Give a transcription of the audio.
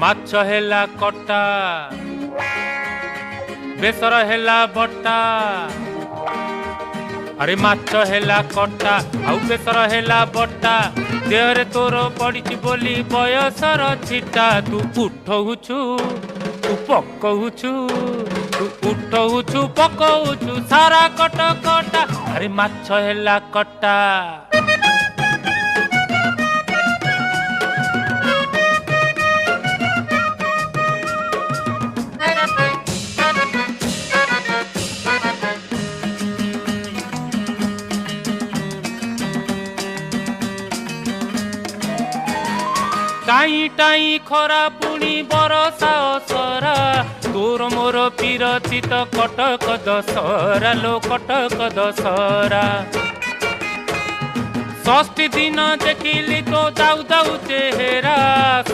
ମାଛ ହେଲା କଟା ବେସର ହେଲା ବଟା ଆରେ ମାଛ ହେଲା କଟା ଆଉ ବେସର ହେଲା ବଟା ଦେହରେ ତୋର ପଡ଼ିଛି ବୋଲି ବୟସର ଛିଟା ତୁ ଉଠଉଛୁ ତୁ ପକଉଛୁ ତୁ ଉଠଉଛୁ ପକଉଛୁ ସାରା କଟ କଟା ଆରେ ମାଛ ହେଲା କଟା टाई टाई खरा पुणी बरसा असरा तोर मोर पीरती तो कटक दशहरा लो कटक दशहरा षष्ठी दिन देखिली तो दाऊ दाऊ चेहरा